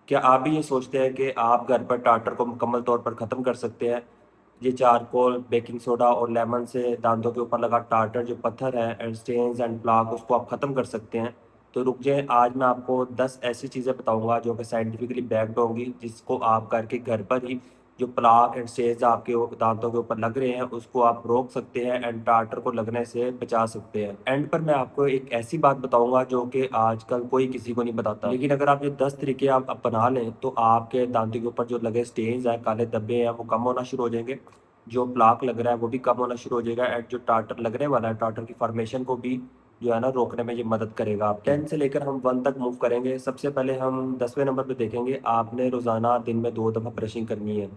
क्या आप भी ये सोचते हैं कि आप घर पर टार्टर को मुकम्मल तौर पर ख़त्म कर सकते हैं? ये चारकोल, बेकिंग सोडा और लेमन से दांतों के ऊपर लगा टार्टर जो पत्थर है एंड स्टेन्स एंड प्लाक उसको आप ख़त्म कर सकते हैं। तो रुक जाइए, आज मैं आपको 10 ऐसी चीज़ें बताऊँगा जो कि साइंटिफिकली बैक्ड होंगी, जिसको आप करके घर पर ही जो प्लाक एंड स्टेन्स आपके दांतों के ऊपर लग रहे हैं, उसको आप रोक सकते हैं एंड टार्टर को लगने से बचा सकते हैं। एंड पर मैं आपको एक ऐसी बात बताऊँगा जो कि आजकल कोई किसी को नहीं बताता। लेकिन अगर आप ये 10 तरीके आप अपना लें, तो आपके दाँतों के ऊपर जो लगे स्टेन्स हैं, काले धब्बे हैं, वो कम होना शुरू हो जाएँगे। जो प्लाक लग रहा है, वो भी कम होना शुरू हो जाएगा एंड जो टार्टर लगने वाला है, टार्टर की फ़ॉर्मेशन को भी जो है ना रोकने में ये मदद करेगा आपकी। 10 से लेकर हम 1 तक मूव करेंगे। सबसे पहले हम 10वें नंबर पे देखेंगे, आपने रोज़ाना दिन में 2 दफ़ा ब्रशिंग करनी है।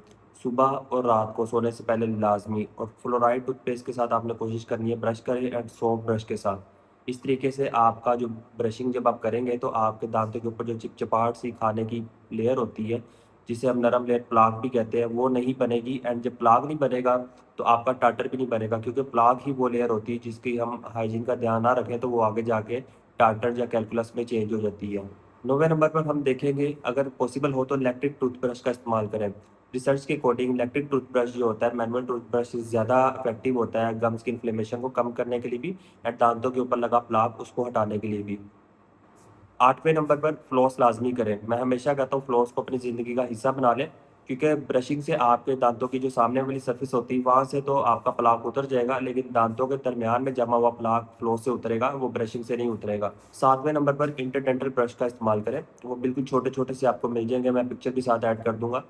सुबह और रात को सोने से पहले लाज़मी, और फ्लोराइड टूथपेस्ट के साथ आपने कोशिश करनी है ब्रश करें एंड सॉफ्ट ब्रश के साथ। इस तरीके से आपका जो ब्रशिंग जब आप करेंगे तो आपके दाँतों के ऊपर जो चिपचिपाहट सी खाने की लेयर होती है, जिसे हम नरम लेयर प्लाक भी कहते हैं, वो नहीं बनेगी एंड जब प्लाक नहीं बनेगा, तो आपका टार्टर भी नहीं बनेगा, क्योंकि प्लाक ही वो लेयर होती है जिसकी हम हाइजीन का ध्यान ना रखें तो वो आगे जाके टार्टर या कैलकुलस में चेंज हो जाती है। 9वें नंबर पर हम देखेंगे, अगर पॉसिबल हो तो इलेक्ट्रिक टूथब्रश का इस्तेमाल करें। रिसर्च के अकॉर्डिंग इलेक्ट्रिक टूथब्रश जो होता है, मैनुअल टूथब्रश से ज़्यादा इफेक्टिव होता है गम्स की इन्फ्लेमेशन को कम करने के लिए भी एंड दांतों के ऊपर लगा प्लाक उसको हटाने के लिए भी। 8वें नंबर पर फ्लॉस लाज़मी करें। मैं हमेशा कहता हूँ फ्लॉस को अपनी ज़िंदगी का हिस्सा बना लें, क्योंकि ब्रशिंग से आपके दाँतों की जो सामने वाली सरफेस होती है, वहाँ से तो आपका प्लाक उतर जाएगा, लेकिन दाँतों के दरमियान में जमा हुआ प्लाक फ्लॉस से उतरेगा, वो ब्रशिंग से नहीं उतरेगा। 7वें नंबर पर इंटरडेंटल ब्रश का इस्तेमाल करें। वो बिल्कुल छोटे-छोटे से आपको मिल जाएँगे, मैं पिक्चर के साथ ऐड कर दूँगा।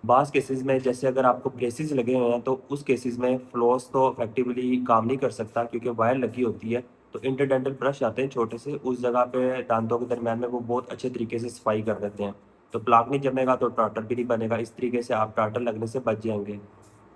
बाज़ केसेज़ में जैसे अगर आपको ब्रेसेस लगे हुए हैं, तो उस केसेज़ में फ्लॉस तो इफेक्टिवली काम नहीं कर सकता, क्योंकि वायर लगी होती है। तो इंटरडेंटल ब्रश आते हैं छोटे से, उस जगह पे दाँतों के दरमियान में वो बहुत अच्छे तरीके से सफाई कर देते हैं। तो प्लाक नहीं जमेगा, तो टार्टर भी नहीं बनेगा। इस तरीके से आप टार्टर लगने से बच जाएँगे।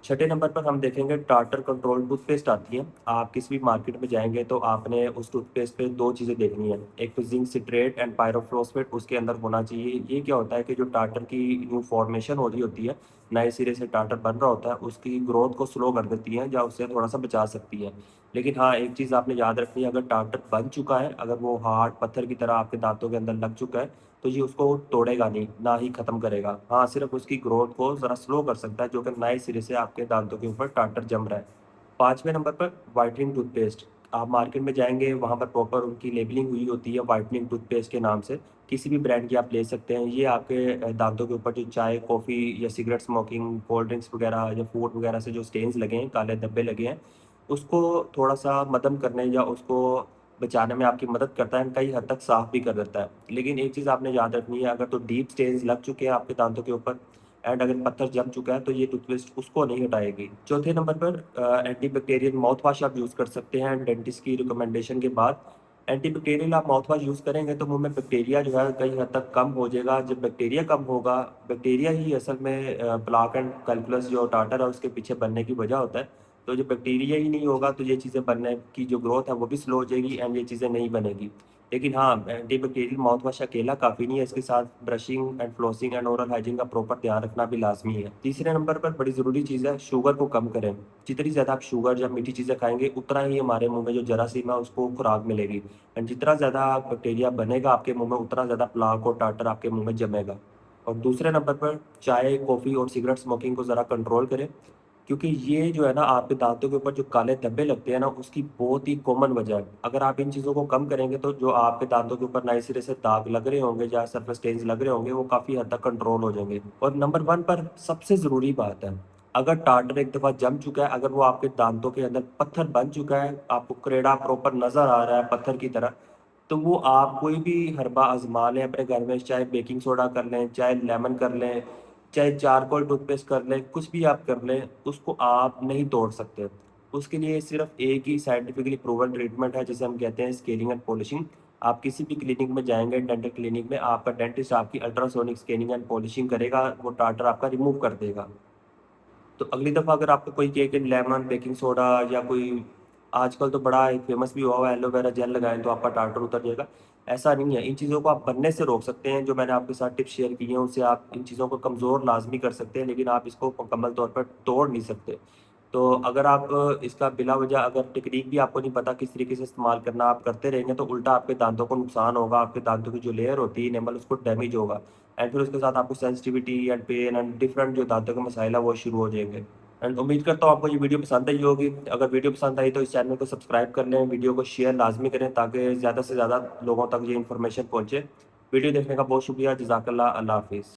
छठे नंबर पर हम देखेंगे, टार्टर कंट्रोल टूथपेस्ट आती है। आप किसी भी मार्केट में जाएँगे तो आपने उस टूथपेस्ट पे 2 चीज़ें देखनी है। एक तो ज़िंक सिट्रेट एंड पायरोफ्लोस्फेट उसके अंदर होना चाहिए। ये क्या होता है कि जो टार्टर की न्यू फॉर्मेशन हो रही होती है, नए सिरे से टार्टर बन रहा होता है, उसकी ग्रोथ को स्लो कर देती है या उससे थोड़ा-सा बचा सकती है। लेकिन हाँ, एक चीज़ आपने याद रखनी है, अगर टार्टर बन चुका है, अगर वो हार्ड पत्थर की तरह आपके दाँतों के अंदर लग चुका है, तो ये उसको तोड़ेगा नहीं, ना ही ख़त्म करेगा। हाँ, सिर्फ़ उसकी ग्रोथ को ज़रा स्लो कर सकता है, जो कि नए सिरे से आपके दाँतों के ऊपर टार्टर जम रहा है। 5वें नंबर पर व्हाइटनिंग टूथपेस्ट। आप मार्केट में जाएँगे, वहाँ पर प्रॉपर उनकी लेबलिंग हुई होती है व्हाइटनिंग टूथपेस्ट के नाम से। किसी भी ब्रांड की आप ले सकते हैं। ये आपके दाँतों के ऊपर जो चाय, कॉफ़ी या सिगरेट स्मोकिंग, कोल्ड ड्रिंक्स वग़ैरह या फूड वग़ैरह से जो स्टेन्स लगे हैं, काले धब्बे लगे हैं, उसको थोड़ा-सा मद्धम करने या उसको बचाने में आपकी मदद करता है एंड कई हद तक साफ़ भी कर देता है। लेकिन एक चीज़ आपने याद रखनी है, अगर तो डीप स्टेन्स लग चुके हैं आपके दाँतों के ऊपर एंड अगर पत्थर जम चुका है, तो ये टूथपेस्ट उसको नहीं हटाएगी। चौथे नंबर पर एंटीबैक्टीरियल माउथ वॉश आप यूज़ कर सकते हैं डेंटिस्ट की रिकमेंडेशन के बाद। एंटीबैक्टीरियल आप माउथ वॉश यूज़ करेंगे तो मुँह में बैक्टीरिया जो है कई हद तक कम हो जाएगा। जब बैक्टीरिया कम होगा, बैक्टीरिया ही असल में प्लाक एंड कैल्कुलस जो टार्टर है उसके पीछे बनने की वजह होता है। तो जब बैक्टीरिया ही नहीं होगा, तो ये चीज़ें बनने की जो ग्रोथ है वो भी स्लो हो जाएगी एंड ये चीज़ें नहीं बनेगी। लेकिन हाँ, एंटीबैक्टीरियल माउथ वॉश अकेला काफ़ी नहीं है, इसके साथ brushing and flossing and oral hygiene का प्रॉपर ध्यान रखना भी लाज़मी है। तीसरे नंबर पर बड़ी ज़रूरी चीज़ है, शुगर को कम करें। जितनी ज़्यादा आप शुगर या मीठी चीज़ें खाएँगे, उतना ही हमारे मुँह में जो जरासीम है उसको खुराक मिलेगी एंड जितना ज़्यादा बैक्टीरिया बनेगा आपके मुँह में, उतना ज़्यादा प्लाक और टार्टर आपके मुँह में जमेगा। और दूसरे नंबर पर चाय, कॉफ़ी और सिगरेट स्मोकिंग को ज़रा कंट्रोल करें, क्योंकि ये जो है ना आपके दाँतों के ऊपर जो काले धब्बे लगते हैं ना, उसकी बहुत ही कॉमन वजह है। अगर आप इन चीज़ों को कम करेंगे, तो जो आपके दाँतों के ऊपर नए सिरे से दाग लग रहे होंगे या सरफेस स्टेन्स लग रहे होंगे, वो काफ़ी हद तक कंट्रोल हो जाएँगे। और नंबर 1 पर सबसे ज़रूरी बात है, अगर टार्टर एक दफ़ा जम चुका है, अगर वो आपके दाँतों के अंदर पत्थर बन चुका है, आपको क्रेड़ा प्रॉपर नज़र आ रहा है पत्थर की तरह, तो वो आप कोई भी हर्बा आज़मा लें अपने घर में, चाहे बेकिंग सोडा कर लें, चाहे लेमन कर लें, चाहे चारकोल टूथपेस्ट कर लें, कुछ भी आप कर लें, उसको आप नहीं तोड़ सकते। उसके लिए सिर्फ़ एक ही साइंटिफिकली प्रूवन ट्रीटमेंट है, जिसे हम कहते हैं स्केलिंग एंड पॉलिशिंग। आप किसी भी क्लिनिक में जाएँगे, डेंटल क्लिनिक में, आपका डेंटिस्ट आपकी अल्ट्रासोनिक स्केलिंग एंड पॉलिशिंग करेगा, वो टार्टर आपका रिमूव कर देगा। तो अगली दफ़ा अगर आपको कोई कहे कि लेमन, बेकिंग सोडा या कोई आजकल तो बड़ा एक फ़ेमस भी हुआ हुआ है एलोवेरा जेल लगाएँ तो आपका टार्टर उतर जाएगा। ऐसा नहीं है, इन चीज़ों को आप बनने से रोक सकते हैं। जो मैंने आपके साथ टिप्स शेयर की हैं, उससे आप इन चीज़ों को कमज़ोर लाज़मी कर सकते हैं, लेकिन आप इसको मुकम्मल तौर पर तोड़ नहीं सकते। तो अगर आप इसका बिला वजह अगर टेक्नीक भी आपको नहीं पता किस तरीके से इस्तेमाल करना, आप करते रहेंगे तो उल्टा आपके दाँतों को नुकसान होगा, आपके दाँतों की जो लेयर होती है इनेमल उसको डैमेज होगा। एंड फिर उसके साथ आपको sensitivity and pain and different जो दांतों के मसाइल है वो शुरू हो जाएंगे। एंड उम्मीद करता हूँ आपको ये वीडियो पसंद आई होगी। अगर वीडियो पसंद आई तो इस चैनल को सब्सक्राइब कर लें, वीडियो को शेयर लाजमी करें ताकि ज़्यादा से ज़्यादा लोगों तक ये इन्फॉर्मेशन पहुँचे। वीडियो देखने का बहुत शुक्रिया। जज़ाकल्लाह। अल्लाह हाफिज़।